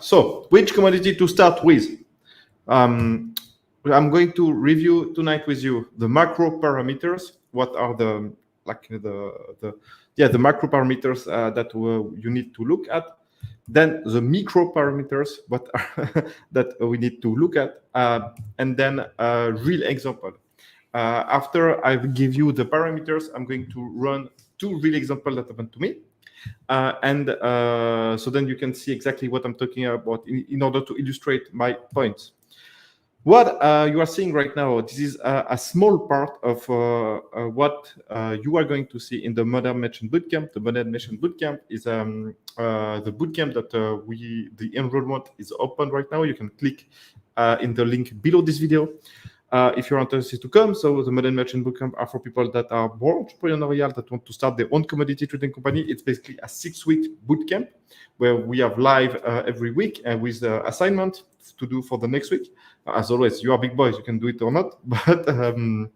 So, which commodity to start with? I'm going to review tonight with you the macro parameters. What are the macro parameters that you need to look at? Then the micro parameters, what are that we need to look at, and then a real example. After I give you the parameters, I'm going to run two real examples that happened to me. So then you can see exactly what I'm talking about in order to illustrate my points. What you are seeing right now, this is a small part of what you are going to see in the Modern Merchant Bootcamp. The Modern Merchant Bootcamp is the bootcamp that the enrollment is open right now. You can click in the link below this video. If you're interested to come. So the Modern Merchant Bootcamp are for people that are more entrepreneurial, that want to start their own commodity trading company. It's basically a 6-week bootcamp where we have live every week and with assignment to do for the next week. As always, you are big boys, you can do it or not. But and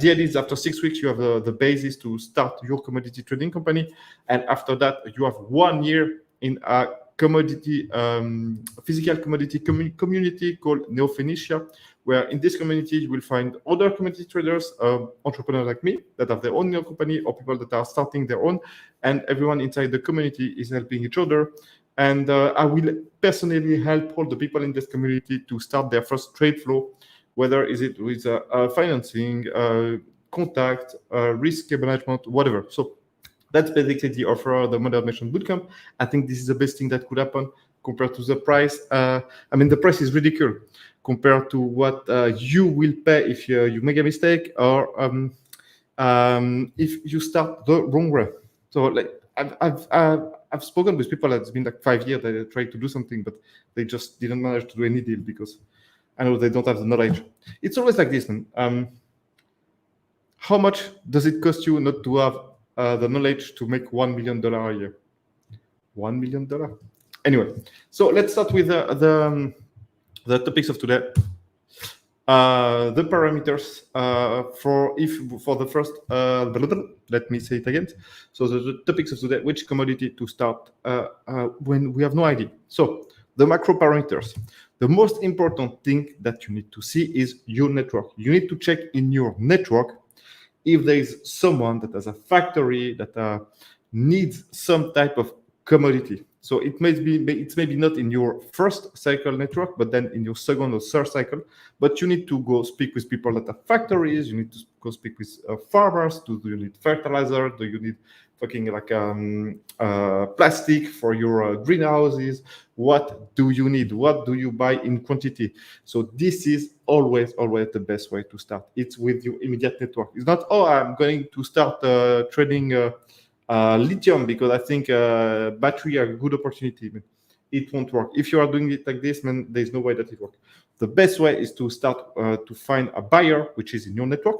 the idea is after 6 weeks, you have the basis to start your commodity trading company. And after that, you have 1 year in a commodity, physical commodity community called Neo-Phoenicia, where in this community you will find other commodity traders, entrepreneurs like me that have their own new company or people that are starting their own, and everyone inside the community is helping each other. And I will personally help all the people in this community to start their first trade flow, whether is it with financing, contact, risk management, whatever. So that's basically the offer of the Modern Merchant Bootcamp. I think this is the best thing that could happen compared to the price. I mean, the price is ridiculous compared to what you will pay if you make a mistake or if you start the wrong way. So, like, I've spoken with people that's been like 5 years that they tried to do something, but they just didn't manage to do any deal because I know they don't have the knowledge. It's always like this, man. How much does it cost you not to have the knowledge to make $1 million a year? $1 million. Anyway, so let's start with the topics of today. The parameters for the first. Let me say it again. So the topics of today: which commodity to start when we have no idea. So the macro parameters. The most important thing that you need to see is your network. You need to check in your network if there is someone that has a factory that needs some type of commodity. So it's maybe not in your first cycle network, but then in your second or third cycle. But you need to go speak with people that have factories. You need to go speak with farmers. Do you need fertilizer? Do you need fucking like plastic for your greenhouses? What do you need? What do you buy in quantity? So this is always the best way to start. It's with your immediate network. It's not, oh, I'm going to start trading lithium because I think battery are a good opportunity. It won't work. If you are doing it like this, man, there's no way that it works. The best way is to start to find a buyer, which is in your network.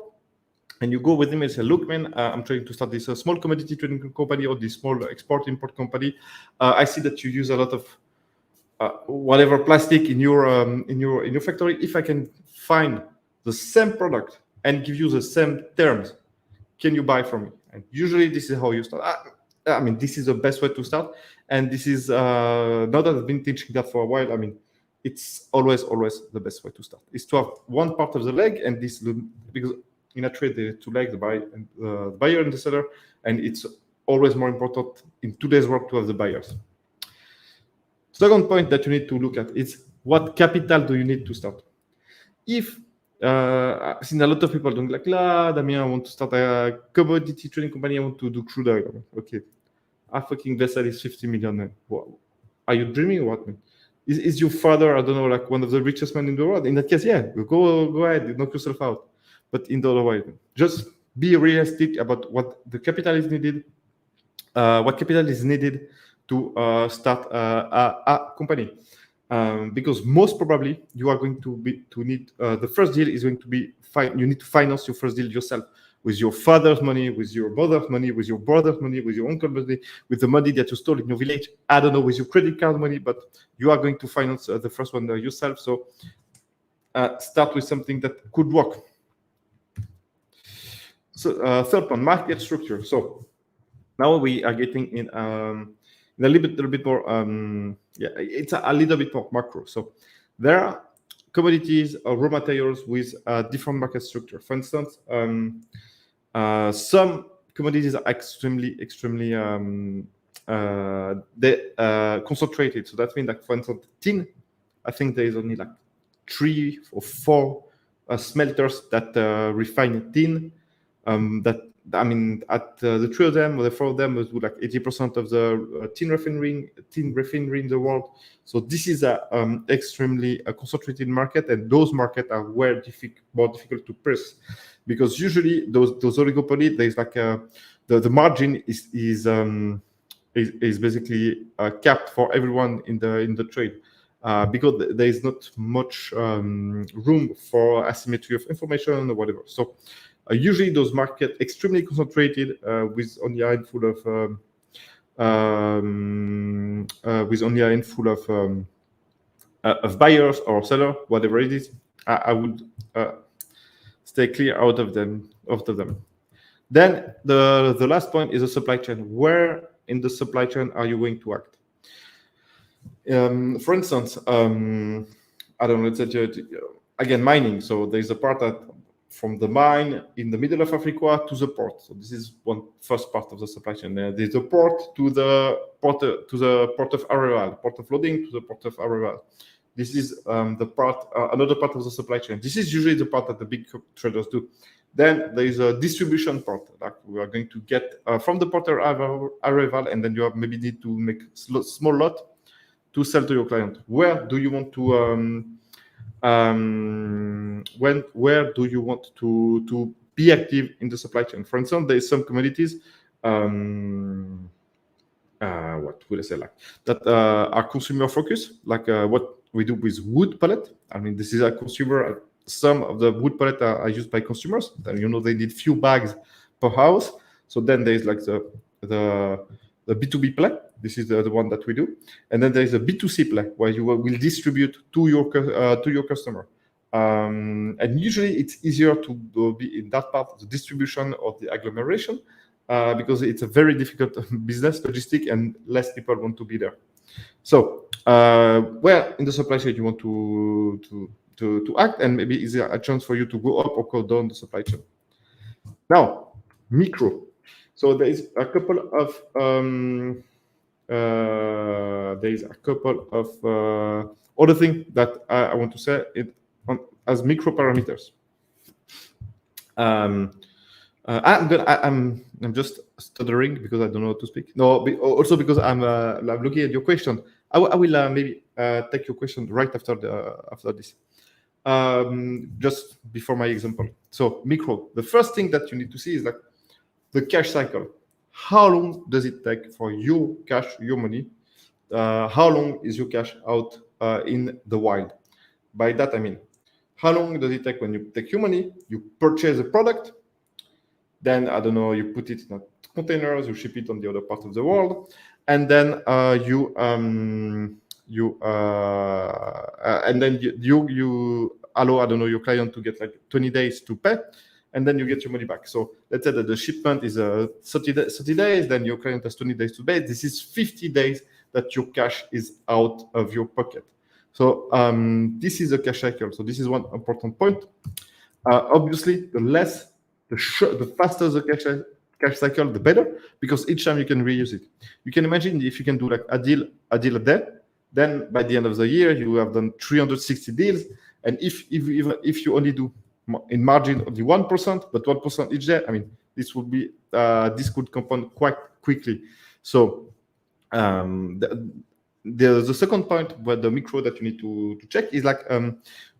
And you go with them and say, look, man, I'm trying to start this small commodity trading company or this small export-import company. I see that you use a lot of whatever plastic in your factory. If I can find the same product and give you the same terms, can you buy from me? And usually this is how you start. I mean, this is the best way to start. And this is not that I've been teaching that for a while. I mean, it's always the best way to start. Is to have one part of the leg, and this, because in a trade there are two legs, the buyer and the seller, and it's always more important in today's world to have the buyers. Second point that you need to look at is what capital do you need to start? If I've seen a lot of people doing like, Damien, I want to start a commodity trading company. I want to do crude oil. Okay, a fucking vessel is 50 million. Wow. Are you dreaming or what, man? Is your father, I don't know, like one of the richest men in the world? In that case, yeah, go ahead, knock yourself out. But in the other way, just be realistic about what the capital is needed. What capital is needed to start a company. Because most probably you are going to need the first deal is going to be you need to finance your first deal yourself with your father's money, with your mother's money, with your brother's money, with your uncle's money, with the money that you stole in your village. I don't know, with your credit card money, but you are going to finance the first one yourself. So start with something that could work. So third one, market structure. So now we are getting in a little bit more. It's a little bit more macro. So there are commodities or raw materials with different market structure. For instance, some commodities are extremely concentrated. So that means that, for instance, tin, I think there is only like 3 or 4 smelters that refine tin. That I mean, at the 3 of them or the 4 of them do like 80% of the tin refinery in the world. So this is a extremely concentrated market, and those markets are more difficult to press, because usually those oligopoly, there's like the margin is basically capped for everyone in the trade. Because there is not much room for asymmetry of information or whatever. So usually those markets extremely concentrated with only a handful of buyers or seller, whatever it is. I would stay clear out of them. Then the last point is the supply chain. Where in the supply chain are you going to act? For instance, I don't know, let's say, again, mining. So there's a part that from the mine in the middle of Africa to the port. So this is one first part of the supply chain. There's the port to the port of arrival, port of loading to the port of arrival. This is another part of the supply chain. This is usually the part that the big traders do. Then there is a distribution part, like we are going to get from the port of arrival, and then you maybe need to make small lot to sell to your client. Where do you want to where do you want to be active in the supply chain? For instance, there is some commodities. What would I say, like that are consumer focused, like what we do with wood pellet. I mean, this is a consumer. Some of the wood pellet are used by consumers. Then they need few bags per house. So then there is like the B2B play. This is the one that we do, and then there is a B2C play where you will distribute to your customer. And usually it's easier to be in that part, the distribution or the agglomeration, because it's a very difficult business logistic, and less people want to be there. So where in the supply chain you want to act, and maybe is there a chance for you to go up or go down the supply chain? Now, micro. So there is a couple of other things that I want to say as micro parameters. I'm just stuttering because I don't know how to speak. No, also because I'm looking at your question. I will maybe take your question right after this. Just before my example. So micro. The first thing that you need to see is like the cash cycle. How long does it take for your cash, your money? How long is your cash out in the wild? By that I mean, how long does it take when you take your money, you purchase a product, then I don't know, you put it in containers, you ship it on the other part of the world, and then you allow, I don't know, your client to get like 20 days to pay, and then you get your money back. So let's say that the shipment is 30 days, then your client has 20 days to pay. This is 50 days that your cash is out of your pocket. So this is a cash cycle. So this is one important point. Obviously, the faster the cash cycle, the better, because each time you can reuse it. You can imagine if you can do like a deal a day, then by the end of the year you have done 360 deals, and if you only do in margin only 1%, but 1% each day, I mean, this could compound quite quickly. So the second point where the micro that you need to check is like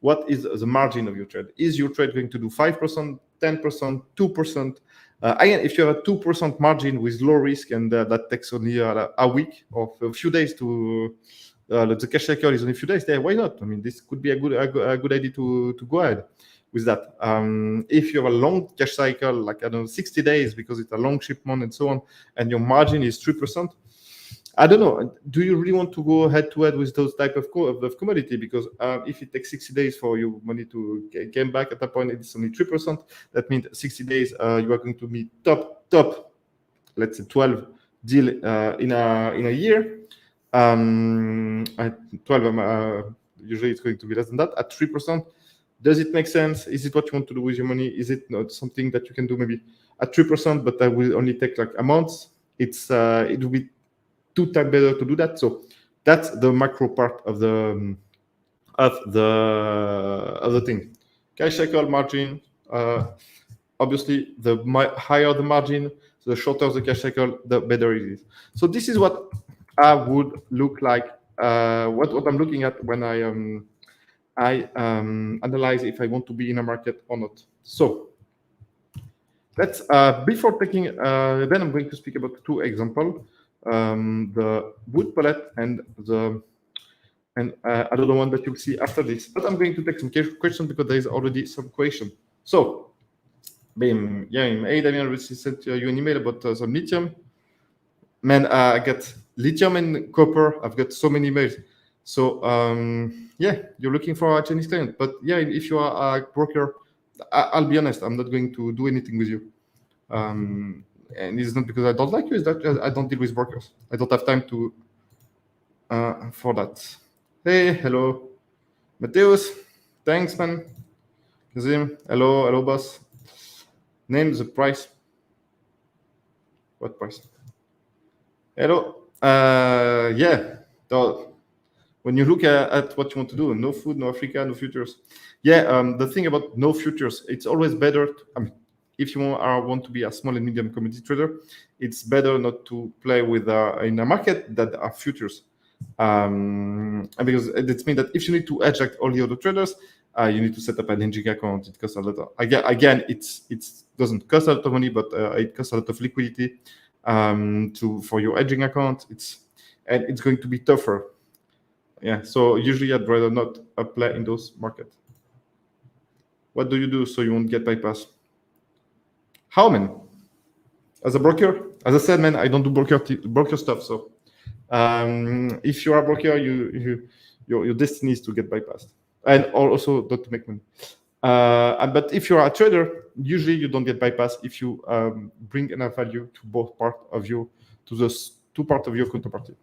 what is the margin of your trade? Is your trade going to do 5%, 10%, 2%? Again, if you have a 2% margin with low risk, and that takes only a week or a few days to the cash cycle is only a few days there, why not? I mean, this could be a good idea to go ahead with that. If you have a long cash cycle, like, I don't know, 60 days, because it's a long shipment and so on, and your margin is 3%, I don't know. Do you really want to go head to head with those type of commodity? Because if it takes 60 days for your money to get back, at that point it's only 3%. That means 60 days you are going to be top, let's say 12 deal in a year, at 12, usually it's going to be less than that, at 3%. Does it make sense? Is it what you want to do with your money? Is it not something that you can do maybe at 3%, but that will only take like a month? It will be 2 times better to do that. So that's the macro part of the thing. Cash cycle margin. Obviously, the higher the margin, the shorter the cash cycle, the better it is. So this is what I would look like. What I'm looking at when I analyze if I want to be in a market or not. So let's before taking then I'm going to speak about 2 examples, the wood palette and another one that you'll see after this. But I'm going to take some questions because there is already some question. So, bam, yeah, hey Damien, I sent you an email about some lithium. Man, I got lithium and copper. I've got so many emails. So yeah, you're looking for a Chinese client. But yeah, if you are a broker, I'll be honest, I'm not going to do anything with you. And it's not because I don't like you, it's that I don't deal with brokers. I don't have time to for that. Hey, hello, Mateus. Thanks, man. Kazim, hello, boss. Name the price. What price? Hello. Yeah. So when you look at what you want to do, no food, no Africa, no futures. Yeah. The thing about no futures, it's always better. If you want to be a small and medium commodity trader, it's better not to play with in a market that are futures. Because it means that if you need to hedge like all the other traders, you need to set up an hedging account. It costs a lot. Again, it doesn't cost a lot of money, but it costs a lot of liquidity for your hedging account. It's going to be tougher. Yeah. So usually I'd rather not apply in those markets. What do you do so you won't get bypassed? How, man? As a broker, as I said, man, I don't do broker stuff. So if you are a broker, your destiny is to get bypassed, and also not to make money. But if you are a trader, usually you don't get bypassed if you bring enough value to both part of to the 2 parts of your counterparty.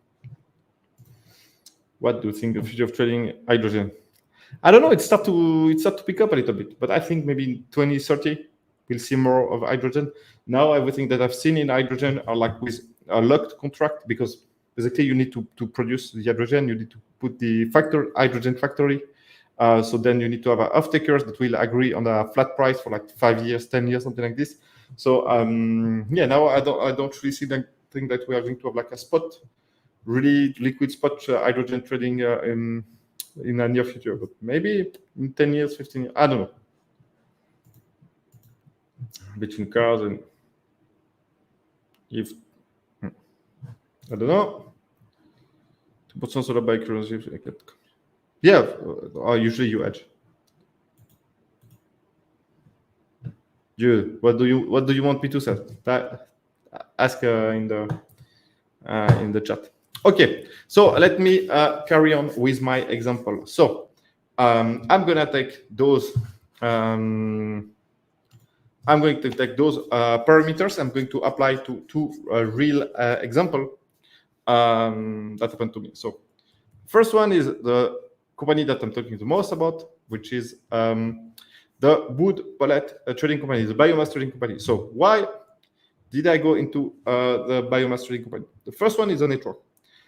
What do you think of the future of trading hydrogen? I don't know. It start to pick up a little bit, but I think maybe in 2030 we'll see more of hydrogen. Now everything that I've seen in hydrogen are like with a locked contract, because basically you need to produce the hydrogen. You need to put the hydrogen factory. So then you need to have off-takers that will agree on a flat price for like 5 years, 10 years, something like this. So yeah, now I don't really see the thing that we are going to have like a spot, really liquid spot hydrogen trading in the near future, but maybe in 10 years, 15 years, I don't know. Between cars and if I don't know, 2% solar by currency. Yeah, usually you hedge. Jude, what do you want me to say? Ask in the chat. Okay, so let me carry on with my example. So I'm gonna take those. I'm going to take those parameters. I'm going to apply to 2 real example that happened to me. So first one is the company that I'm talking the most about, which is the wood pellet trading company, the biomass trading company. So why did I go into the biomass trading company? The first one is a network.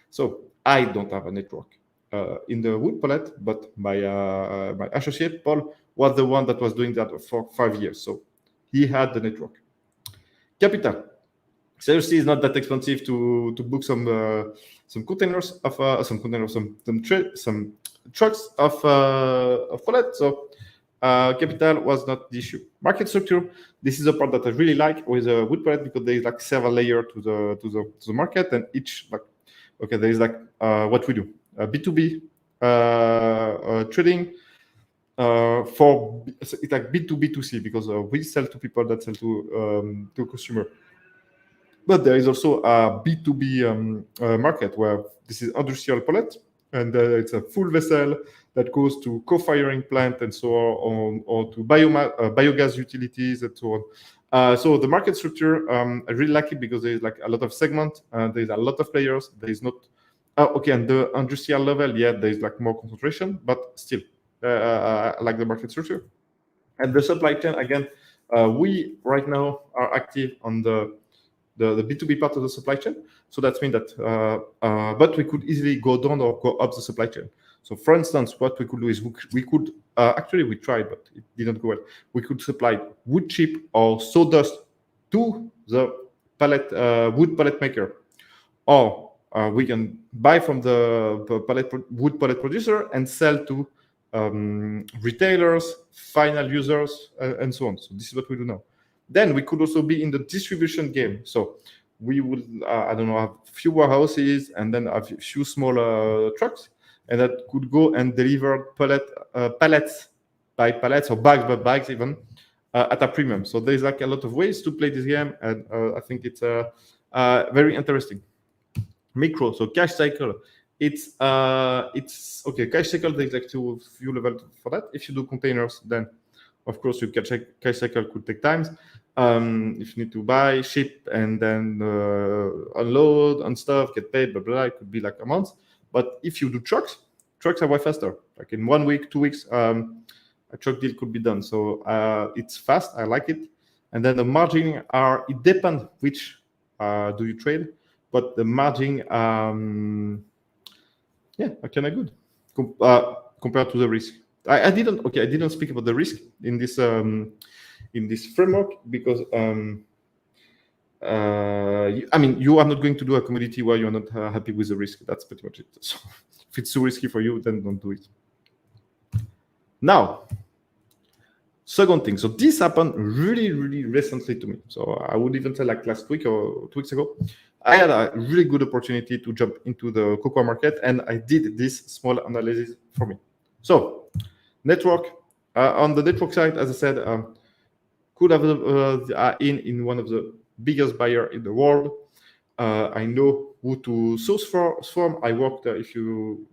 So I don't have a network in the wood pellet, but my associate Paul was the one that was doing that for 5 years. So he had the network. Capital. Seriously, it's not that expensive to book some containers of some trucks of pellet. So capital was not the issue. Market structure. This is a part that I really like with a wood pellet, because there is like several layers to the market, and each like there is like what we do B2B trading. It's like B2B2C, because we sell to people that sell to consumer. But there is also a B2B market where this is industrial pellet, and it's a full vessel that goes to co-firing plant and so on, or to biogas utilities and so So the market structure, I really like it because there's like a lot of segment, there's a lot of players. There is not okay, and the industrial level, yeah, there's like more concentration, but still, I like the market structure. And the supply chain again, we right now are active on the B2B part of the supply chain. So that means that, but we could easily go down or go up the supply chain. So for instance, what we could do is we could, actually we tried, but it didn't go well. We could supply wood chip or sawdust to the wood pallet maker, or we can buy from the wood pallet producer and sell to retailers, final users, and so on. So this is what we do now. Then we could also be in the distribution game. So we would, I don't know, have few warehouses and then a few smaller trucks, and that could go and deliver pallets by pallets or bags by bags even at a premium. So there's like a lot of ways to play this game, and I think it's very interesting. Micro, so cash cycle, it's okay. Cash cycle, there's like few levels for that. If you do containers, then of course your cash cycle could take times. If you need to buy, ship, and then unload and stuff, get paid, blah blah, it could be like a month. But if you do trucks are way faster. Like in 1 week, 2 weeks, a truck deal could be done. So it's fast. I like it. And then the margin are, it depends which do you trade, but the margin, yeah, are kind of good compared to the risk. I didn't speak about the risk in this framework because I mean, you are not going to do a commodity where you're not happy with the risk. That's pretty much it. So if it's too risky for you, then don't do it. Now, second thing. So this happened really, really recently to me. So I would even say like last week or 2 weeks ago, I had a really good opportunity to jump into the cocoa market, and I did this small analysis for me. So network, on the network side, as I said, could have in one of the biggest buyer in the world. I know who to source from. I worked, if you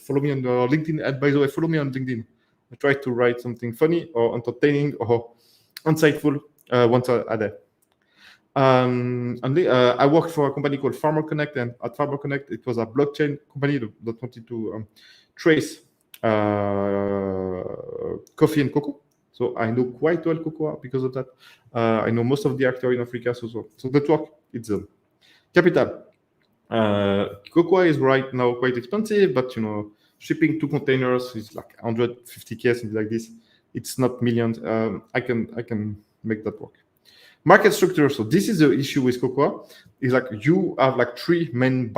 follow me on LinkedIn, and by the way, follow me on LinkedIn. I try to write something funny or entertaining or insightful once a day. I worked for a company called Farmer Connect, and at Farmer Connect, it was a blockchain company that wanted to trace coffee and cocoa. So I know quite well cocoa because of that. I know most of the actors in Africa. So network, it's capital. Cocoa is right now quite expensive, but shipping 2 containers is like 150K, something like this. It's not millions. I can make that work. Market structure. So this is the issue with cocoa. Is like you have like 3 main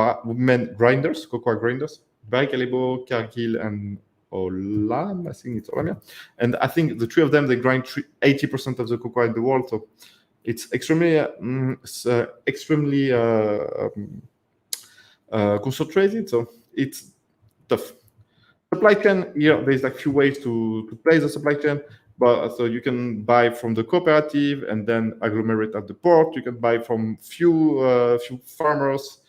grinders, cocoa grinders: Barry-Callebaut, Cargill, and Olam. I think it's Olam. And I think the 3 of them, they grind 80% of the cocoa in the world. So it's extremely concentrated. So it's tough. Supply chain, here there's like few ways to play the supply chain. But so you can buy from the cooperative and then agglomerate at the port. You can buy from few farmers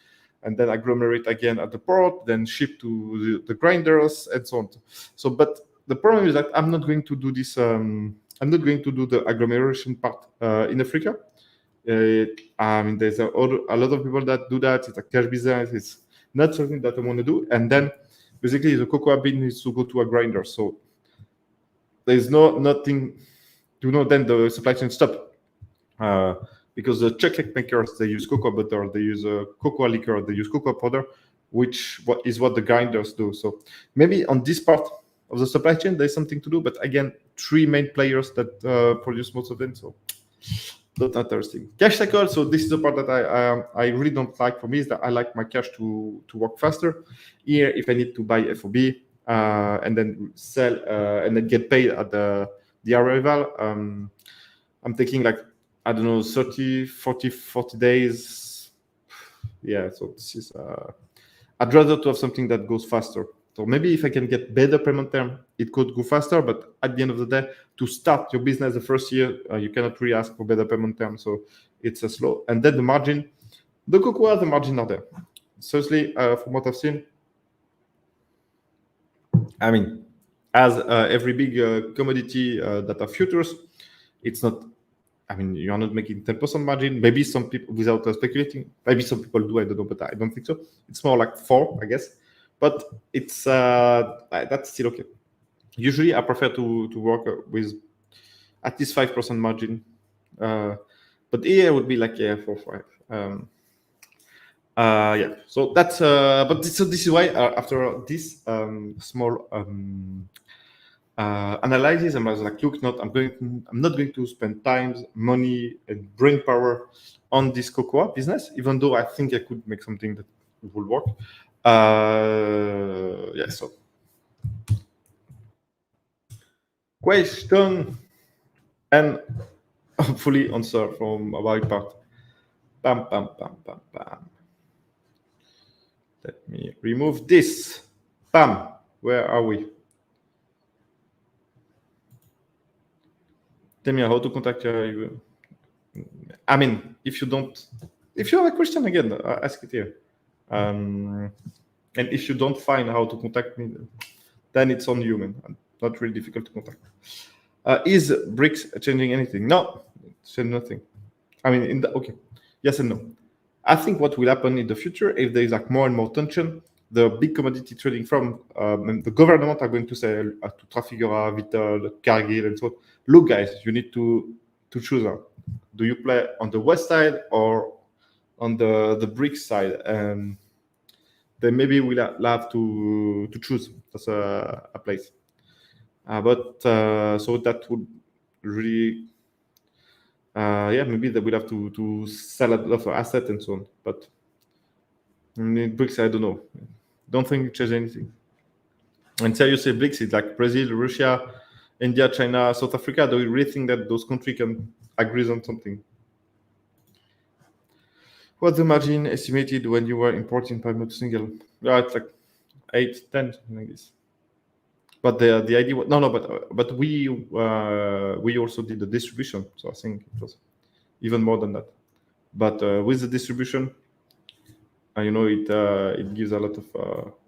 and then agglomerate again at the port, then ship to the grinders and so on. So, but the problem is that I'm not going to do this. I'm not going to do the agglomeration part in Africa. I mean, there's a lot of people that do that. It's a cash business. It's not something that I want to do. And then basically the cocoa bean needs to go to a grinder. So there's nothing to know. Then the supply chain stop because the chocolate makers, they use cocoa butter, they use cocoa liquor, they use cocoa powder, which is what the grinders do. So maybe on this part of the supply chain there's something to do, but again, 3 main players that produce most of them. So not interesting. Cash cycle. So this is the part that I really don't like. For me, is that I like my cash to work faster. Here, if I need to buy FOB and then sell and then get paid at the arrival, I'm thinking like, I don't know, 30, 40 days. Yeah. So this is. I'd rather to have something that goes faster. So maybe if I can get better payment term, it could go faster. But at the end of the day, to start your business the first year, you cannot really ask for better payment term. So it's a slow. And then the margin, the cocoa, the margin are there. Seriously, from what I've seen, I mean, as every big commodity that are futures, it's not I mean, you are not making 10% margin. Maybe some people, without speculating, maybe some people do. I don't know, but I don't think so. It's more like 4, I guess. But it's that's still okay. Usually, I prefer to work with at least 5% margin. But here it would be like, yeah, 4, 5. Yeah. So that's so this is why after this small analysis, I was like, look, I'm not going to spend time, money, and brain power on this cocoa business, even though I think I could make something that will work. Yeah. So question and hopefully answer from my part. Bam, bam, bam, bam, bam. Let me remove this. Bam. Where are we? Tell me how to contact you. I mean, if you have a question again, ask it here. And if you don't find how to contact me, then it's on you, man. Not really difficult to contact. Is BRICS changing anything? No, it's nothing. I mean, okay, yes and no. I think what will happen in the future, if there is like more and more tension, the big commodity trading firm, and the government are going to say to Trafigura, Vitol, Cargill, and so on, look, guys, you need to choose. Do you play on the west side or on the BRICS side? And then maybe we'll have to choose. That's a place. But so that would really, yeah, maybe that we'll have to sell a lot of assets and so on. But in BRICS, I don't know. Don't think it changes anything. And seriously, BRICS is like Brazil, Russia, India, China, South Africa. Do you really think that those countries can agree on something? What's the margin estimated when you were importing per single? Yeah, it's like 8, 10, something like this. But the idea was, no, but we also did the distribution, so I think it was even more than that. But with the distribution, it gives a lot of,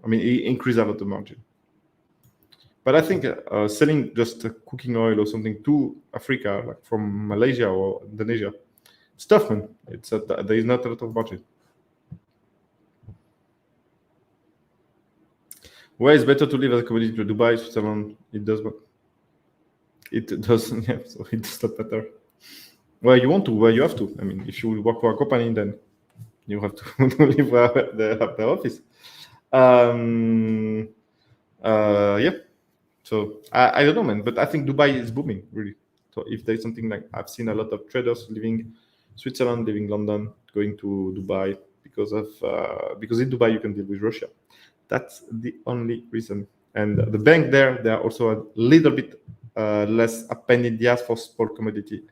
I mean, it increases a lot of margin. But I think selling just cooking oil or something to Africa, like from Malaysia or Indonesia, it's tough, man. There is not a lot of margin. Where is better to live as a commodity? To Dubai, Switzerland? It does not. It doesn't. Yeah, so it does not matter. Where you want to, where you have to. I mean, if you will work for a company, then you have to live where they have their office. Yeah. So I don't know, man, but I think Dubai is booming, really. So if there's something like, I've seen a lot of traders leaving Switzerland, leaving London, going to Dubai because in Dubai you can deal with Russia. That's the only reason. And the bank there, they are also a little bit less a pain in the ass for small commodity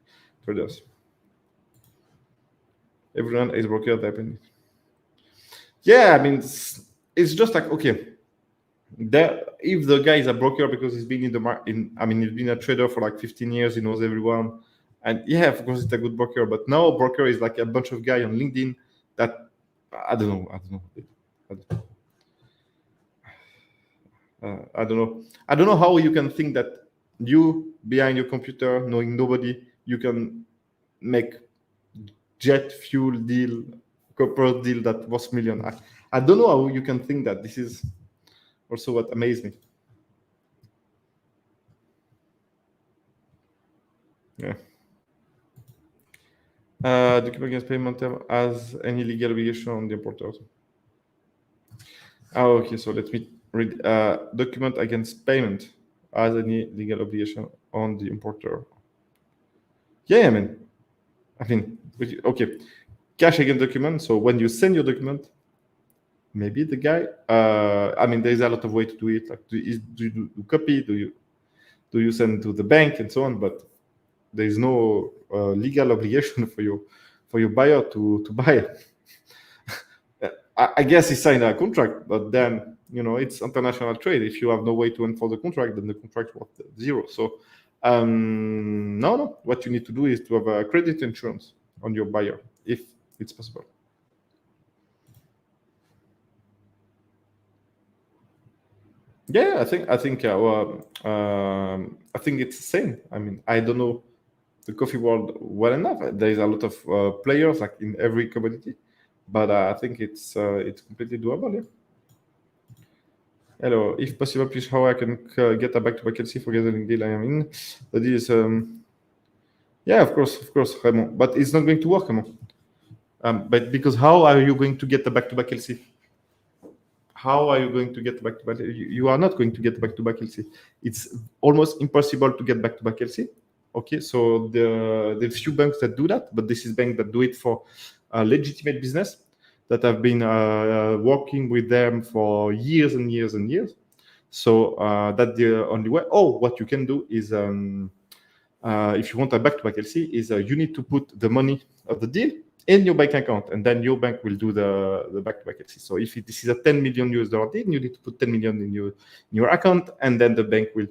traders. Everyone is broker there. Yeah, I mean, it's just like, okay, if the guy is a broker because he's been in the market, I mean, he's been a trader for like 15 years, he knows everyone, and yeah, of course, it's a good broker. But now, broker is like a bunch of guys on LinkedIn that I don't know. I don't know. I don't know how you can think that you behind your computer, knowing nobody, you can make jet fuel deal, copper deal that was million. I don't know how you can think that. This is also what amazed me. Yeah. Document against payment term as any legal obligation on the importer. Okay, so let me read. Document against payment as any legal obligation on the importer. Yeah, I mean, okay. Cash against document. So when you send your document, maybe the guy. I mean, there is a lot of way to do it. Like, do you copy? Do you send to the bank and so on? But there is no legal obligation for your buyer to buy. I guess he signed a contract, but then it's international trade. If you have no way to enforce the contract, then the contract worth zero. So no. What you need to do is to have a credit insurance on your buyer if it's possible. Yeah, I think it's the same. I mean, I don't know the coffee world well enough. There is a lot of players like in every commodity, but I think it's completely doable. Yeah. Hello, if possible, please how I can get a back-to-back LC for gathering deal I am in. The deal is yeah, of course, Raymond, but it's not going to work, Raymond. But because how are you going to get the back-to-back LC? How are you going to get back-to-back? You are not going to get back-to-back LC. It's almost impossible to get back-to-back LC. Okay, so the few banks that do that, but this is banks that do it for a legitimate business that have been working with them for years and years and years. So that's the only way. Oh, what you can do is if you want a back-to-back LC, is you need to put the money of the deal in your bank account, and then your bank will do the back-to-back LC. So if this is a $10 million deal, you need to put 10 million in your account, and then the bank will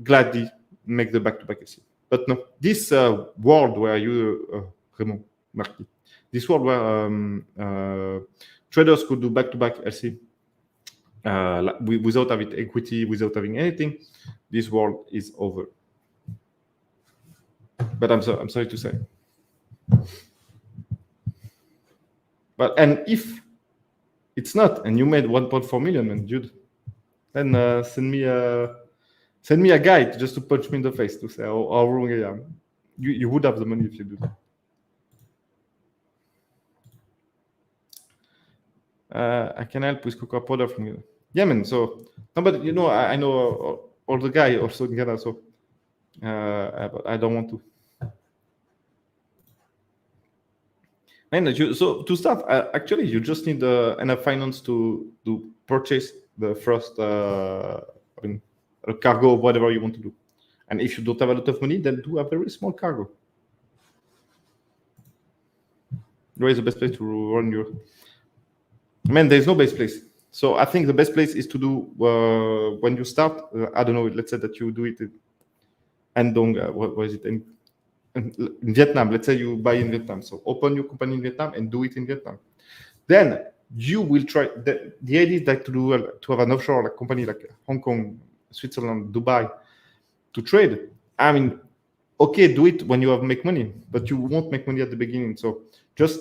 gladly make the back-to-back LC. But no, this world where you, Raymond, Marquis, this world where traders could do back-to-back LC without having equity, without having anything, this world is over. But I'm sorry to say. But and if it's not, and you made 1.4 million, and dude, then send me a guide just to punch me in the face to say how wrong I am. You would have the money if you do that. I can help with cocoa powder from you. Yeah, man. So, no, but you know, I know all the guy also in Ghana, so but I don't want to. And so to start, actually, you just need enough finance to purchase the first, a cargo of whatever you want to do. And if you don't have a lot of money, then do a very small cargo. Where is the best place to run your? Man, there's no best place. So I think the best place is to do when you start. I don't know. Let's say that you do it in Andong. What is it? In Vietnam. Let's say you buy in Vietnam. So open your company in Vietnam and do it in Vietnam. Then you will try. The idea is like to have an offshore like company like Hong Kong, Switzerland, Dubai to trade. I mean, okay, do it when you have make money, but you won't make money at the beginning. So just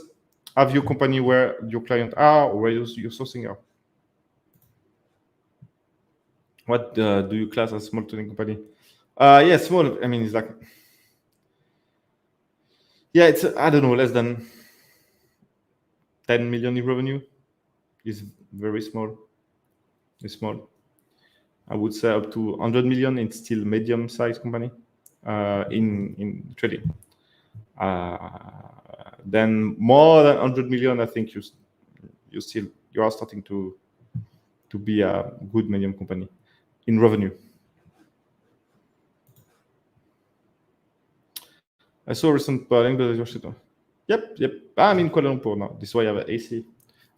have your company where your clients are or where your sourcing are. What do you class as small trading company? Yeah, small. I mean, it's like, yeah, it's I don't know, less than 10 million in revenue. Is very small. It's small. I would say up to 100 million. It's still medium-sized company in trading. Then more than 100 million, I think you are starting to be a good medium company in revenue. I saw a recent polling, but yep. I'm in Kuala Lumpur now. This is why I have an AC.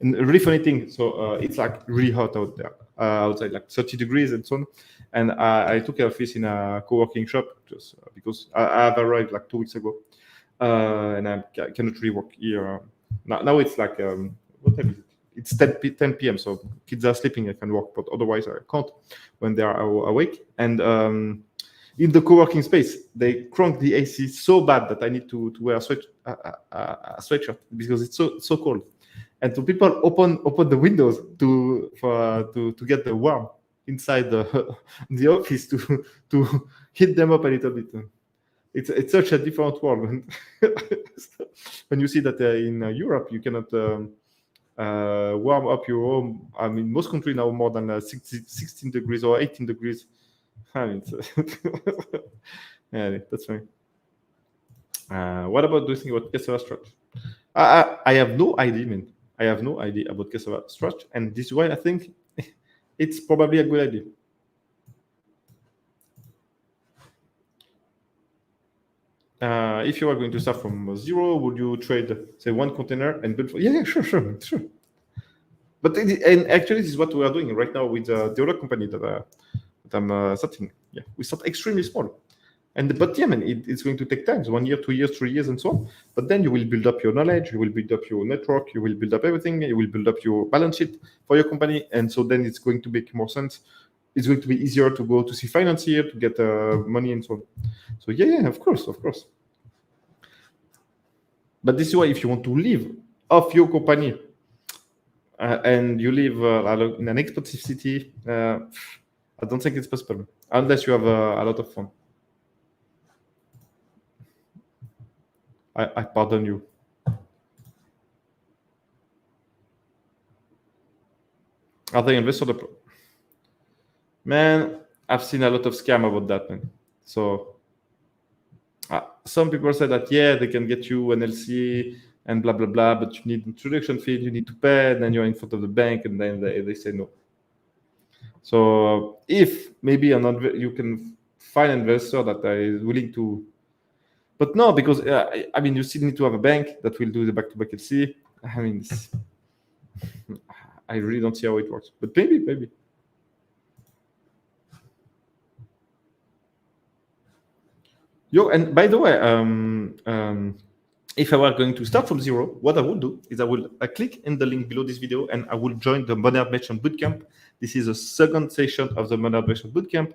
And a really funny thing, so it's like really hot out there, outside, like 30 degrees and so on. And I took an office in a co-working shop just because I have arrived like 2 weeks ago, and I cannot really work here. Now it's like what time is it? It's 10 p.m. So kids are sleeping. I can work, but otherwise I can't when they are awake. And in the co-working space, they crank the AC so bad that I need to wear a sweatshirt because it's so cold. And so people open the windows to get the warm inside the office to heat them up a little bit. It's such a different world when you see that in Europe you cannot warm up your home. I mean, most countries now more than 16 degrees or 18 degrees. I mean, yeah, that's fine. What about do you think about cassava stretch? I have no idea, man. I have no idea about cassava stretch, and this is why I think it's probably a good idea. If you are going to start from zero, would you trade, say, one container and build? Yeah, sure. But and actually, this is what we are doing right now with the other company that I'm starting. Yeah, we start extremely small. But yeah, man, it's going to take time, 1 year, 2 years, 3 years, and so on. But then you will build up your knowledge, you will build up your network, you will build up everything, you will build up your balance sheet for your company, and so then it's going to make more sense it's going to be easier to go to see financier to get money and so on. So yeah, of course. But this is why if you want to live off your company and you live in an expensive city, I don't think it's possible unless you have a lot of fun. I pardon you. Are they investor? Man, I've seen a lot of scam about that, man. So some people say that they can get you an LC and blah blah blah, but you need introduction fee, you need to pay, and then you're in front of the bank, and then they say no. So if maybe you can find an investor that is willing to, but no, because I mean you still need to have a bank that will do the back-to-back LC. I mean, I really don't see how it works, but maybe. Yo, and by the way, if I were going to start from zero, what I would do is I will click in the link below this video and I will join the Modern Merchant Bootcamp. This is the second session of the Modern Merchant Bootcamp.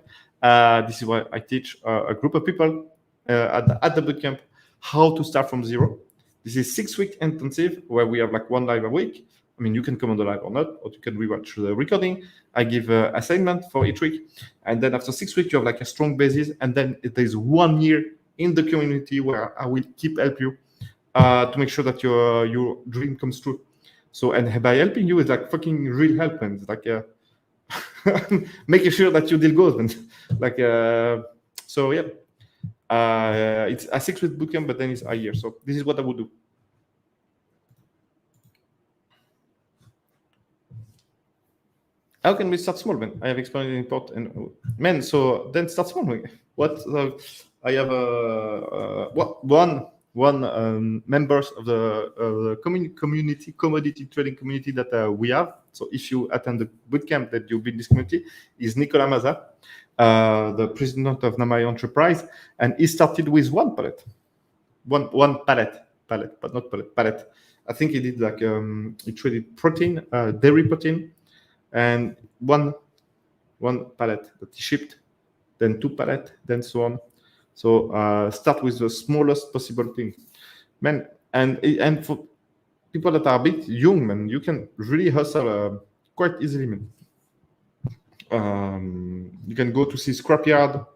This is why I teach a group of people at the bootcamp how to start from zero. This is 6-week intensive where we have like one live a week. I mean, you can come on the live or not, or you can rewatch the recording. I give assignment for each week. And then after 6 weeks, you have like a strong basis. And then there's 1 year in the community where I will keep help you to make sure that your dream comes true. So, and by helping you is like fucking real help, man. It's like making sure that your deal goes, man. Like, so yeah. It's a 6-week bootcamp, but then it's a year. So this is what I would do. How can we start small, man? I have explained in part, and man. So then start small. What I have one members of the community commodity trading community that we have. So if you attend the bootcamp that you'll be in this community, is Nicolas Maza, the president of Namai Enterprise, and he started with one pallet, but not pallet. I think he did like he traded protein, dairy protein, and one pallet that he shipped, then 2 pallets, then so on. So start with the smallest possible thing, man. And for people that are a bit young, man, you can really hustle quite easily, man. You can go to see scrapyard,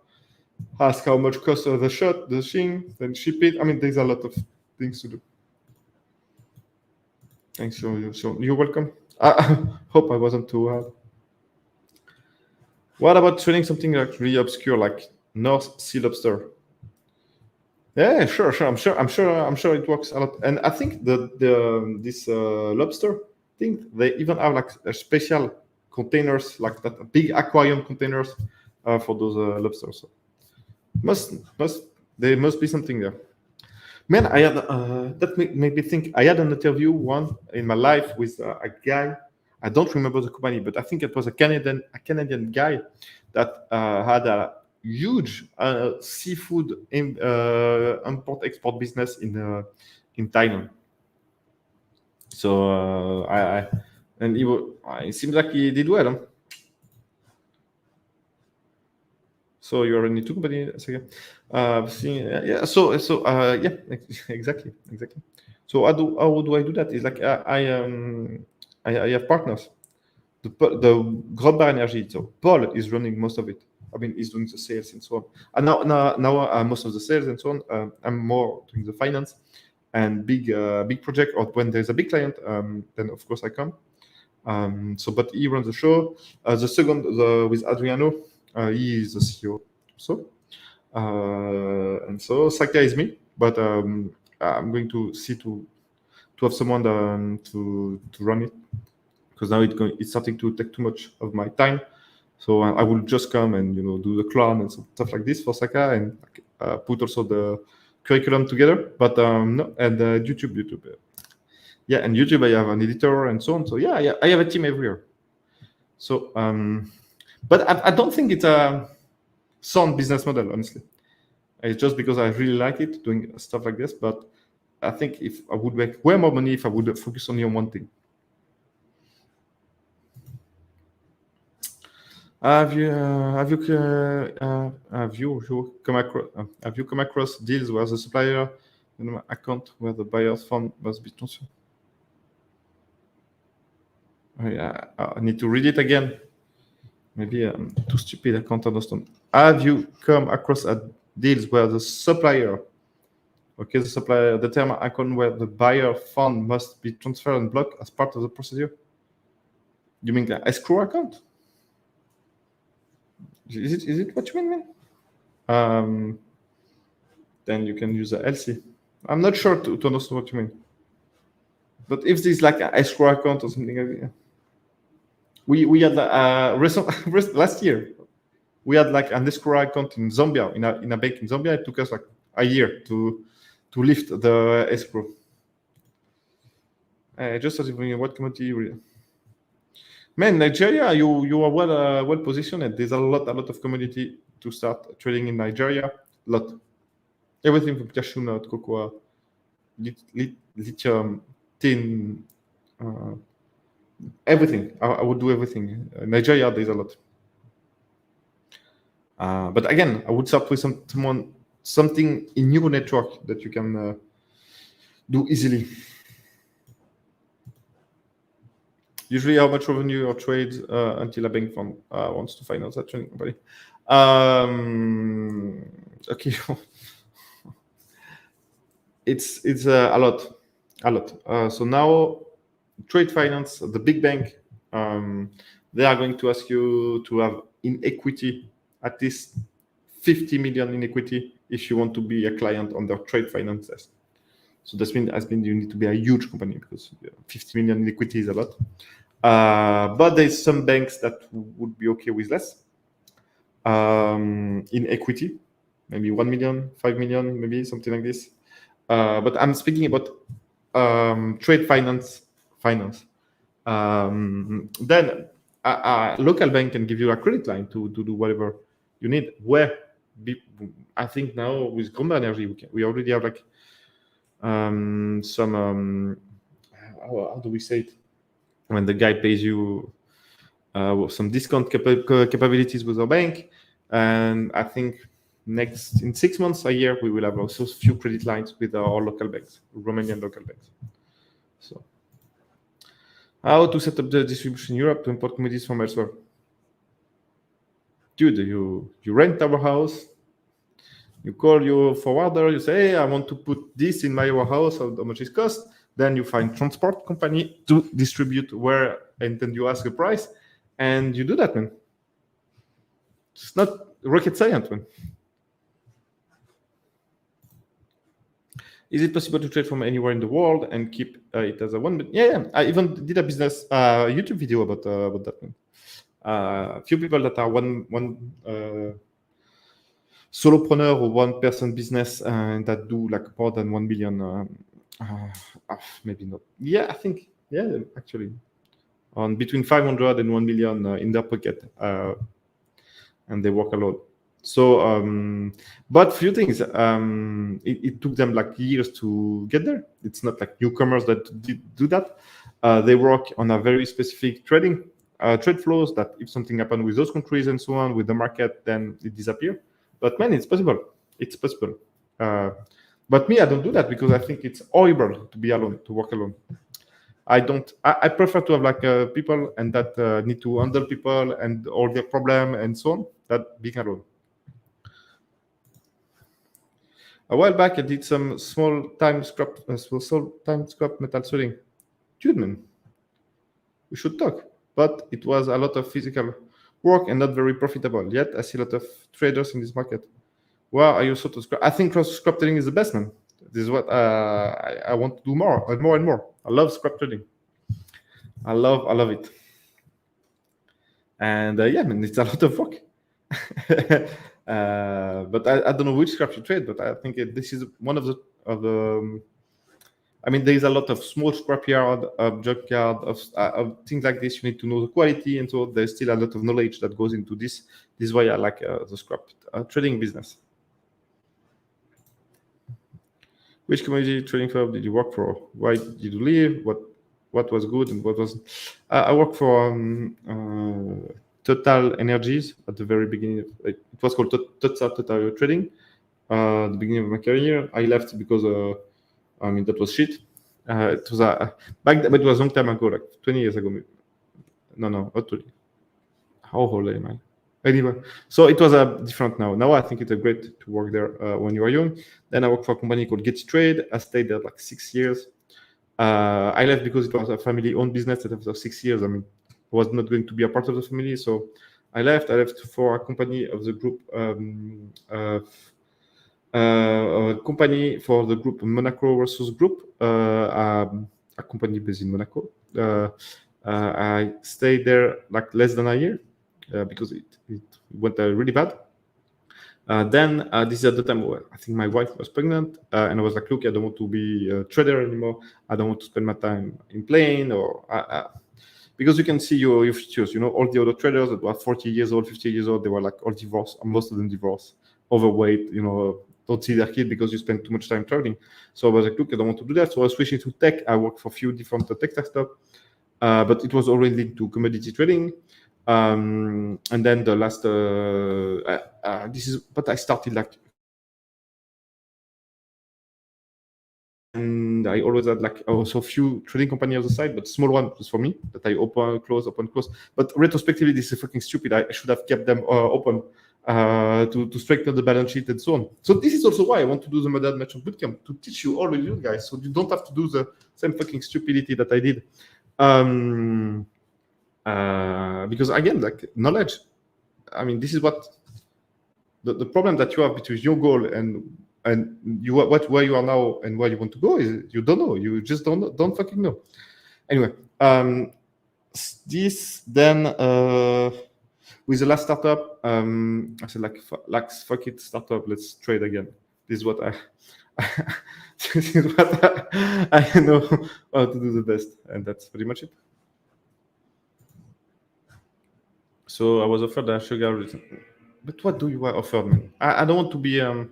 ask how much costs the thing, then ship it. I mean, there's a lot of things to do. Thanks, so you're welcome. I hope I wasn't too hard. What about trading something like really obscure, like North Sea lobster? Yeah, sure. I'm sure it works a lot. And I think this lobster thing, they even have like a special containers, like that big aquarium containers for those lobsters. So there must be something there. Man, I had that made me think. I had an interview one in my life with a guy. I don't remember the company, but I think it was a Canadian guy that had a huge seafood import-export business in Thailand. So it seems like he did well. Huh? So you're in two companies. Yeah. So yeah, exactly. So how do I do that? Is like I have partners. The Global Energy. So Paul is running most of it. I mean, he's doing the sales and so on. And now most of the sales and so on. I'm more doing the finance and big project. Or when there's a big client, then of course I come. But he runs the show. The second with Adriano, he is the CEO. So and so Saka is me, but I'm going to see to have someone to run it, because now it's starting to take too much of my time. So I will just come and do the clone and stuff like this for Saka, and put also the curriculum together. But no, and YouTube. Yeah, and YouTube I have an editor and so on. So yeah, I have a team everywhere. So but I don't think it's a sound business model, honestly. It's just because I really like it doing stuff like this. But I think if I would make way more money if I would focus only on one thing. have you come across deals where the supplier account where the buyer's fund must be transferred? I need to read it again. Maybe I'm too stupid. I can't understand. Have you come across deals where the supplier, the term account where the buyer fund must be transferred and blocked as part of the procedure? You mean the escrow account? Is it what you mean, man? Then you can use the LC. I'm not sure to understand what you mean. But if this is like an escrow account or something like that, we had last year we had like an escrow account in Zambia in a bank in Zambia. It took us like a year to lift the escrow. Just as what commodity? Man, Nigeria, you are well positioned. And there's a lot of commodity to start trading in Nigeria. A lot, everything from cashew nut, cocoa, lithium, tin, everything. I would do everything. Nigeria, there's a lot. But again, I would start with something in your network that you can do easily. Usually, how much revenue or trades until a bank fund wants to finance that trading company? Okay, it's a lot. So now, trade finance, the big bank, they are going to ask you to have in equity at least 50 million in equity if you want to be a client on their trade finance desk. So that means you need to be a huge company because 50 million in equity is a lot. But there's some banks that would be okay with less in equity, maybe 1 million, 5 million, maybe something like this. But I'm speaking about trade finance. Then a local bank can give you a credit line to do whatever you need. I think now with Gromba Energy, we already have like some how do we say it? When the guy pays you some discount capabilities with our bank, and I think in 6 months, a year, we will have also few credit lines with our local banks, Romanian local banks. So, how to set up the distribution in Europe to import commodities from elsewhere? Dude, you rent our house, you call your forwarder, you say, hey, I want to put this in my warehouse, how much it costs. Then you find transport company to distribute where, and then you ask a price, and you do that, man. It's not rocket science, man. Is it possible to trade from anywhere in the world and keep it as a one? Yeah. I even did a business YouTube video about that, man. A few people that are one solopreneur or one person business and that do like more than 1 billion. Maybe not. Yeah, I think. Yeah, actually, on between 500 and 1 million in their pocket, and they work alone. So, but few things. It took them like years to get there. It's not like newcomers that do that. They work on a very specific trade flows that if something happened with those countries and so on with the market, then it disappears. But man, it's possible. It's possible. But me, I don't do that because I think it's horrible to be alone, to work alone. I prefer to have like people and that need to handle people and all their problem and so on, that being alone. A while back, I did some small time scrap metal sorting. Dude, man, we should talk. But it was a lot of physical work and not very profitable. Yet I see a lot of traders in this market. Well, are you sort of scrap? I think scrap trading is the best, man. This is what I want to do more and more and more. I love scrap trading. I love it. And yeah, man, it's a lot of work. But I don't know which scrap you trade, but I think this is one of the I mean, there is a lot of small scrapyard, junkyard, of things like this. You need to know the quality, and so there's still a lot of knowledge that goes into this. This is why I like the scrap trading business. Which commodity trading firm did you work for? Why did you leave? What was good and what wasn't? I work for Total Energies at the very beginning. It was called Total Trading. At the beginning of my career, I left because that was shit. It was back then, but it was a long time ago, like 20 years ago. Maybe. No, not 20. How old am I? Anyway, so it was different now. Now I think it's great to work there when you are young. Then I worked for a company called Get Trade. I stayed there like 6 years. I left because it was a family-owned business. That after 6 years, I was not going to be a part of the family, so I left. I left for a company of the group, a company for the group Monaco Resource Group, a company based in Monaco. I stayed there like less than a year because it went really bad. Then this is at the time where I think my wife was pregnant, and I was like, look, I don't want to be a trader anymore. I don't want to spend my time in playing or because you can see your futures. All the other traders that were 40 years old, 50 years old, they were like all divorced, most of them divorced, overweight. Don't see their kid because you spend too much time traveling. So I was like, look, I don't want to do that. So I was switching to tech. I worked for a few different tech startups, but it was already linked to commodity trading. And then the last, but I started like, and I always had like also a few trading companies on the side, but small one just for me that I open, close. But retrospectively, this is fucking stupid. I should have kept them open to strengthen the balance sheet and so on. So this is also why I want to do the Modern Merchant Bootcamp, to teach you all of you guys, so you don't have to do the same fucking stupidity that I did. Because again, like knowledge, this is what the problem that you have between your goal and you where you are now and where you want to go is you don't know. You just don't fucking know. Anyway, this then with the last startup, I said like fuck it, startup, let's trade again. This is what this is what I know how to do the best, and that's pretty much it. So I was offered a sugar, but what do you offer me? I don't want to be an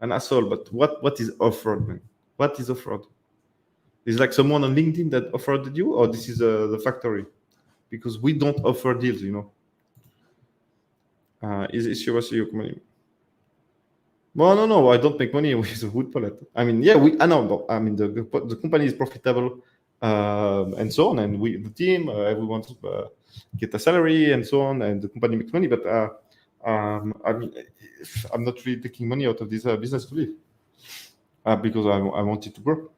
asshole, but what is offered, man? What is offered? Is like someone on LinkedIn that offered you, or this is the factory? Because we don't offer deals, Is your money? Well, no, I don't make money with the wood pallet. I know. The company is profitable, and so on, and the team, everyone get a salary and so on, and the company makes money. But I'm not really taking money out of this business to live because I want it to grow.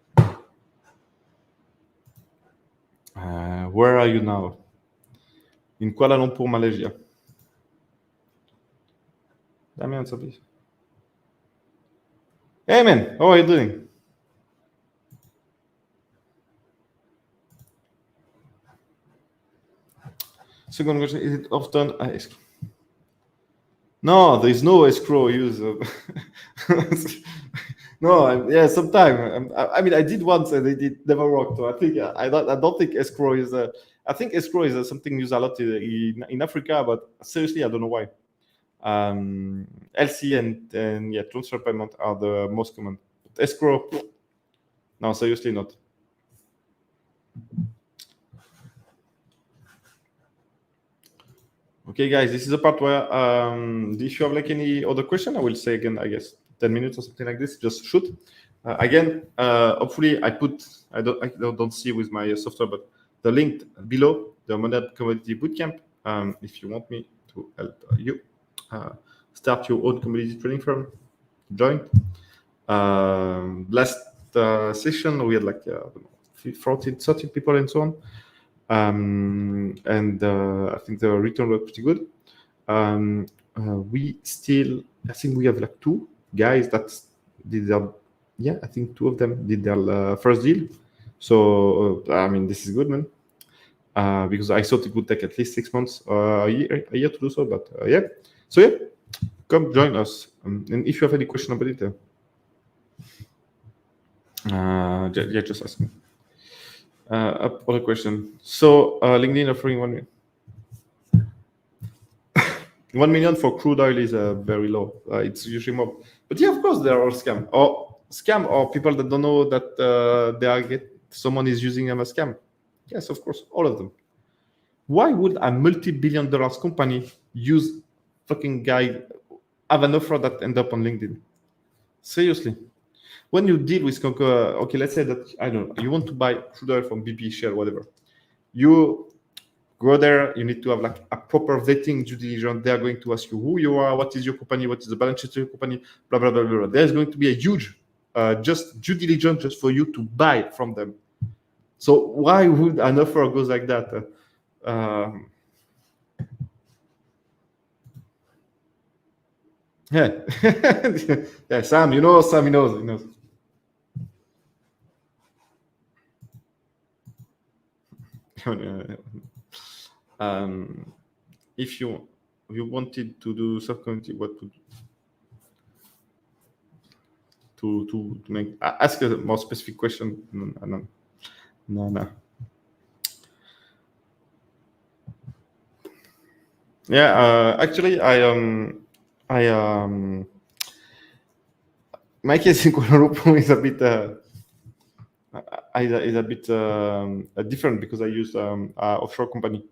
Where are you now? In Kuala Lumpur, Malaysia. Damien, please. Hey man, how are you doing? Second question: is it often asked? No, there is no escrow use. No, sometimes. I did once and it never worked. So I think I don't think escrow is. I think escrow is something used a lot in Africa, but seriously, I don't know why. LC and transfer payment are the most common. But escrow, no, seriously not. Okay, guys, this is the part where if you have like any other question, I will say again, I guess 10 minutes or something like this. Just shoot. Again, hopefully I don't see with my software, but the link below the Modern Commodity Bootcamp. If you want me to help you start your own commodity trading firm, join. Last session we had like 14, 13 people and so on. And I think the return was pretty good. I think we have like 2 guys that did their, I think 2 of them did their first deal. So this is good, man. Because I thought it would take at least 6 months, a year to do so. But so come join us. And if you have any question about it, just ask me. Other question. So LinkedIn offering 1 million. 1 million for crude oil is very low. It's usually more. But of course, there are scam or people that don't know that someone is using them as scam. Yes, of course, all of them. Why would a multi-billion dollars company use fucking guy have an offer that end up on LinkedIn? Seriously. When you deal with okay, let's say that I don't know, you want to buy crude oil from BP, Shell, whatever. You go there, you need to have like a proper vetting due diligence. They are going to ask you who you are, what is your company, what is the balance sheet of your company, blah blah blah blah. There's going to be a huge just due diligence just for you to buy from them. So why would an offer goes like that? Yeah, yeah. Sam, you know, Sam, he knows. If you wanted to do subcommittee, what to make ask a more specific question? No. Yeah, actually, my case in Kuala Lumpur is a bit different because I use an offshore company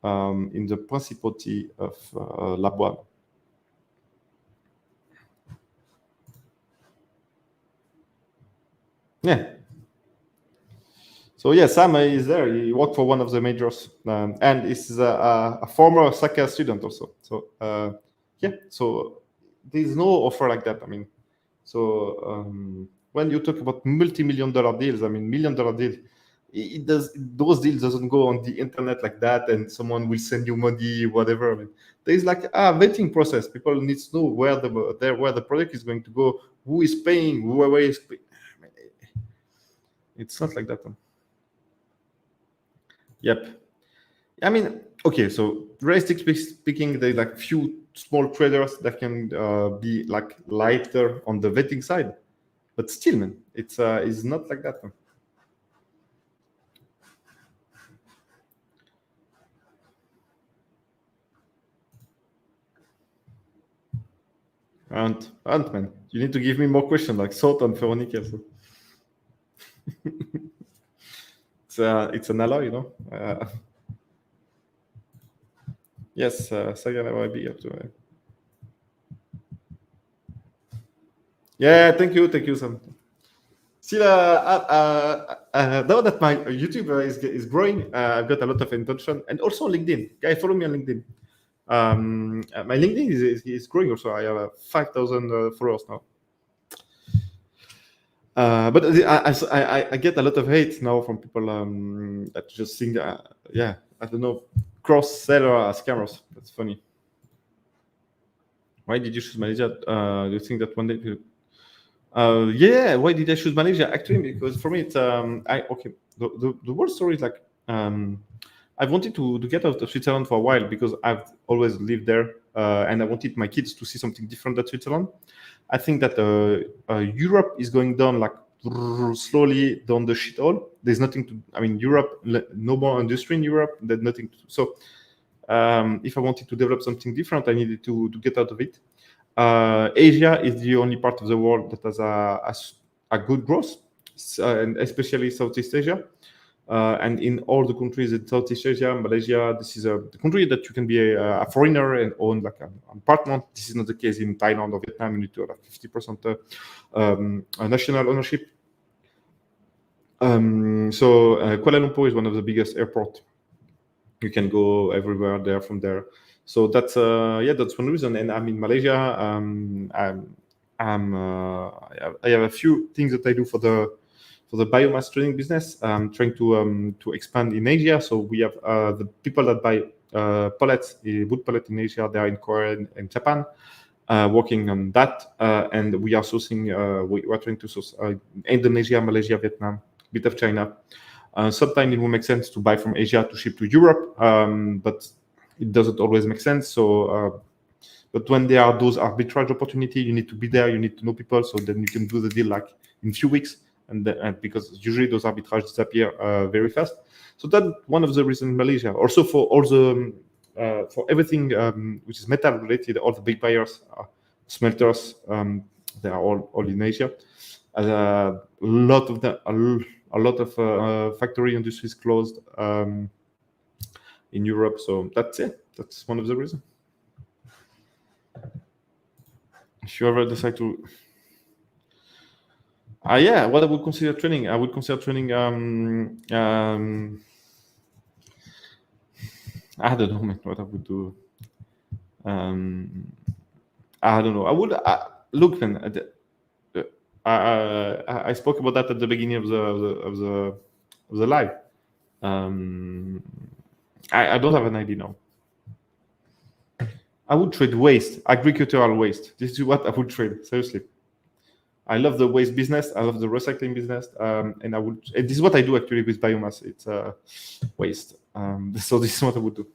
in the Principauty of Labuan. Yeah. So yeah, Sam is there. He worked for one of the majors, and is a former Saka student also. So yeah, so there's no offer like that. I mean, so when you talk about multi-million dollar deals, I mean, $1 million deals, those deals doesn't go on the internet like that, and someone will send you money, whatever. I mean, there is like a vetting process. People need to know where the product is going to go, who is paying, whoever is paying. It's not like that. Yep. I mean, okay, so realistically speaking, there's like few small traders that can be like lighter on the vetting side, but still, man, it's not like that. And man, you need to give me more questions like salt on ferronickel. So. It's an alloy, you know. Yes, Sagan will be up to it. Yeah, thank you, Sam. See, now that my YouTube is growing, I've got a lot of intention, and also LinkedIn. Guys, follow me on LinkedIn. My LinkedIn is growing also. I have 5,000 followers now. But I get a lot of hate now from people that just think, yeah, I don't know, cross-seller scammers. That's funny. Why did you choose Malaysia? Do you think that one day? Yeah, why did I choose Malaysia? Actually, because for me, it's The whole story is like I've wanted to get out of Switzerland for a while because I've always lived there, and I wanted my kids to see something different than Switzerland. I think that Europe is going down like slowly down the shithole. There's nothing to. I mean, Europe, no more industry in Europe. There's nothing to. So, if I wanted to develop something different, I needed to get out of it. Asia is the only part of the world that has a good growth, and especially Southeast Asia. And in all the countries in Southeast Asia, Malaysia, this is the country that you can be a foreigner and own like an apartment. This is not the case in Thailand or Vietnam. You need to have like 50% national ownership. So Kuala Lumpur is one of the biggest airports. You can go everywhere there from there. So that's that's one reason. And I'm in Malaysia. I have a few things that I do for the biomass trading business. I'm trying to expand in Asia. So we have the people that buy pellets, wood pellet in Asia. They are in Korea and Japan, working on that. And we are sourcing. We are trying to source Indonesia, Malaysia, Vietnam, bit of China. Sometimes it will make sense to buy from Asia to ship to Europe, but it doesn't always make sense. So, but when there are those arbitrage opportunity, you need to be there. You need to know people, so then you can do the deal like in few weeks. And because usually those arbitrage disappear very fast. So that's one of the reasons in Malaysia. Also for all the for everything which is metal related, all the big buyers, smelters, they are all in Asia. A lot of the a lot of factory industries closed. in Europe. So that's it. That's one of the reasons. If you ever decide to, yeah, what I would consider training, I would consider training. I don't know, man, what I would do. I don't know. I would look, man. I spoke about that at the beginning of the live. I don't have an idea now. I would trade waste, agricultural waste. This is what I would trade. Seriously, I love the waste business. I love the recycling business, and I would. And this is what I do actually with biomass. It's waste. So this is what I would do.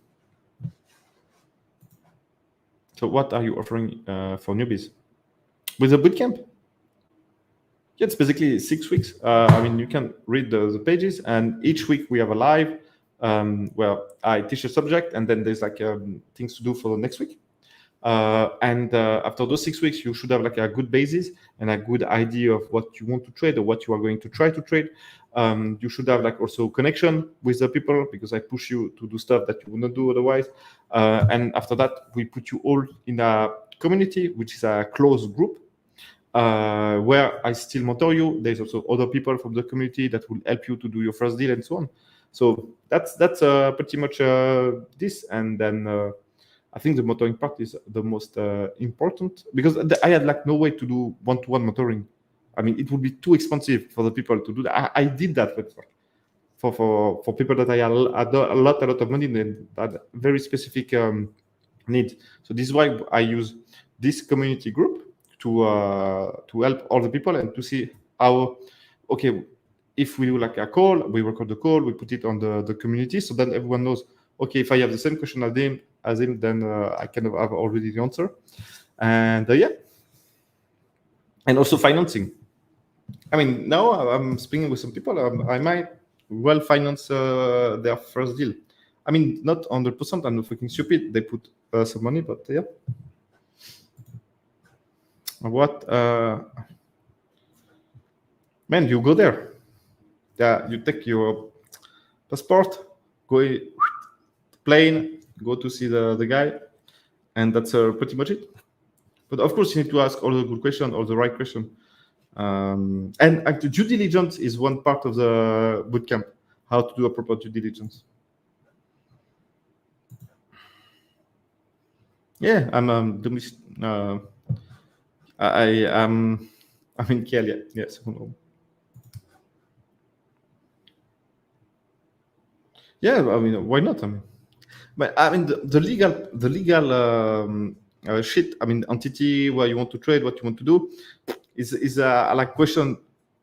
So what are you offering for newbies with a bootcamp? Yeah, it's basically 6 weeks. I mean, you can read the pages, and each week we have a live where I teach a subject, and then there's like things to do for the next week. And after those 6 weeks, you should have like a good basis and a good idea of what you want to trade or what you are going to try to trade. You should have like also connection with the people, because I push you to do stuff that you would not do otherwise. And after that, we put you all in a community, which is a closed group, where I still mentor you. There's also other people from the community that will help you to do your first deal and so on. So that's pretty much this. And then I think the mentoring part is the most important, because I had like no way to do one-to-one mentoring. I mean, it would be too expensive for the people to do that. I did that for people that I had a lot of money and had very specific need. So this is why I use this community group to help all the people and to see how, okay, if we do like a call, we record the call, we put it on the community, so then everyone knows, okay, if I have the same question as him, then I kind of have already the answer. And yeah, and also financing. I mean, now I'm speaking with some people. I might well finance their first deal. I mean, not 100%. I'm not fucking stupid. They put some money, but yeah. What? Man, you go there. Yeah, you take your passport, go plane, go to see the guy, and that's pretty much it. But of course, you need to ask all the good questions, all the right questions. And due diligence is one part of the bootcamp. How to do a proper due diligence. Yeah, I'm I'm in Kiel. Yeah. Yes. Yeah, I mean, why not? I mean, but I mean, the legal shit. I mean, entity where you want to trade, what you want to do, is a like question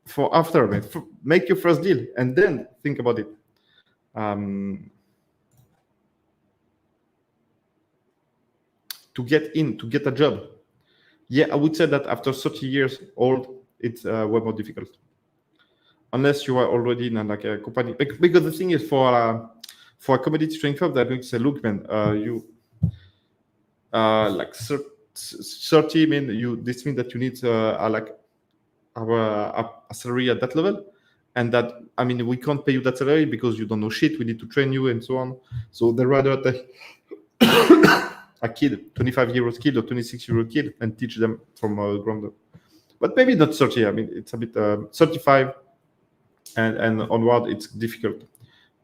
for after. Man. Make your first deal and then think about it. To get in, to get a job. Yeah, I would say that after 30 years old, it's way more difficult. Unless you are already in like a company. Because the thing is, for a commodity trading firm, they're going to say, look, man, you like 30 mean this means that you need like a salary at that level, and that, I mean, we can't pay you that salary because you don't know shit. We need to train you and so on. So they rather take a kid, 25-year-old kid or 26-year-old kid, and teach them from ground up. But maybe not 30. I mean, it's a bit 35 and onward. It's difficult.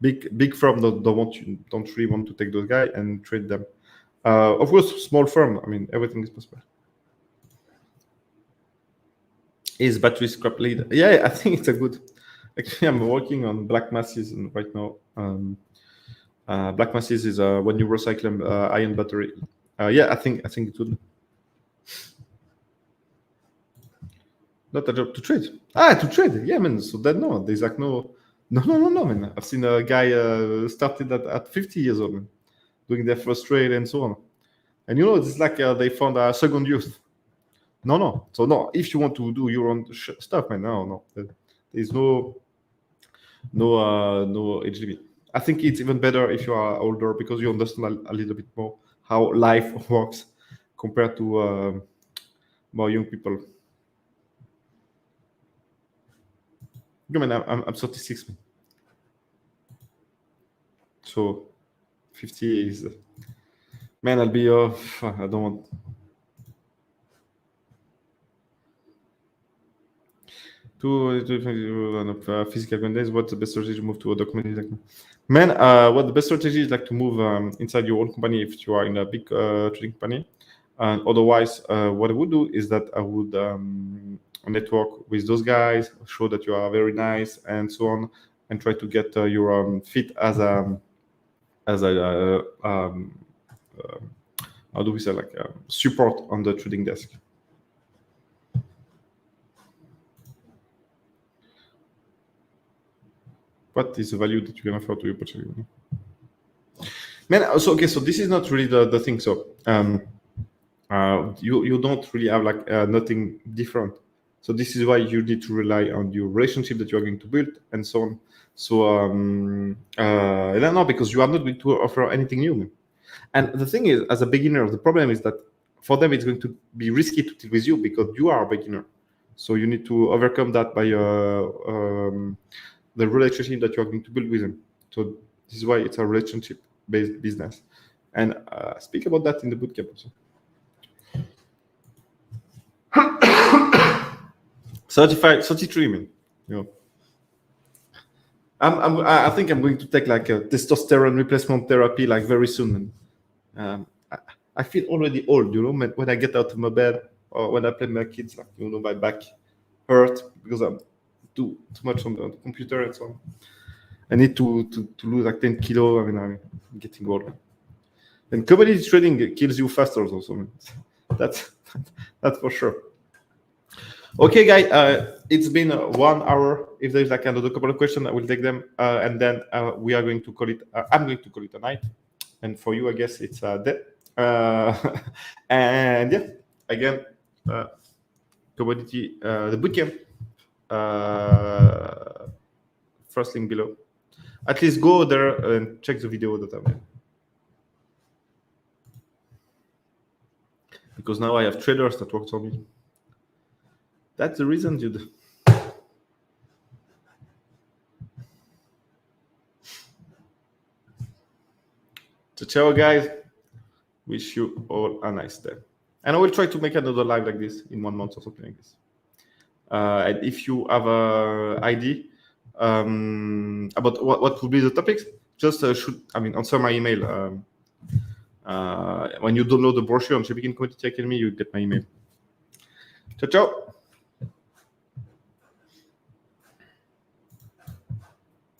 Big firm don't really want to take those guys and trade them. Of course, small firm. I mean, everything is possible. Is battery scrap lead? Yeah, I think it's a good. Actually, I'm working on black masses right now. Black masses is when you recycle iron battery. Yeah, I think it would. Not a job to trade. To trade. Yeah, man. So that no, there's like no, man. I've seen a guy started at 50 years old, man, doing their first trade and so on. And you know, it's like they found a second youth. No. So no, if you want to do your own stuff, man, no. There's no age limit. I think it's even better if you are older because you understand a little bit more how life works compared to more young people. I mean, I'm 36, man. So 50 is, man, I'll be, I don't want. To physical content, what's the best strategy to move to a documented? Man, what the best strategy is like to move inside your own company if you are in a big trading company. And otherwise, what I would do is that I would network with those guys, show that you are very nice and so on, and try to get your fit as a how do we say, like support on the trading desk. What is the value that you can offer to your portfolio? Man, so okay, so this is not really the thing. So you don't really have like nothing different. So this is why you need to rely on your relationship that you are going to build and so on. So I don't know, because you are not going to offer anything new, man. And the thing is, as a beginner, the problem is that for them it's going to be risky to deal with you because you are a beginner. So you need to overcome that by the relationship that you are going to build with them. So this is why it's a relationship-based business. And speak about that in the bootcamp also. 33, man. You know. I think I'm going to take like a testosterone replacement therapy like very soon. I feel already old, you know, when I get out of my bed or when I play my kids, like, you know, my back hurt because I'm too much on the computer and so on. I need to lose like 10 kilo. I mean, I'm getting old. And commodity trading kills you faster also. Man. That's for sure. Okay, guys, it's been 1 hour. If there's like another couple of questions, I will take them, and then we are going to call it. I'm going to call it a night, and for you, I guess it's a day. And yeah, again, commodity, the bootcamp. First link below. At least go there and check the video that I made. Because now I have traders that work for me. That's the reason, dude. So ciao, guys. Wish you all a nice day. And I will try to make another live like this in 1 month or something like this. And if you have an idea about what would be the topics, just answer my email. When you download the brochure on Shipping Commodity Academy, you get my email. Ciao, ciao.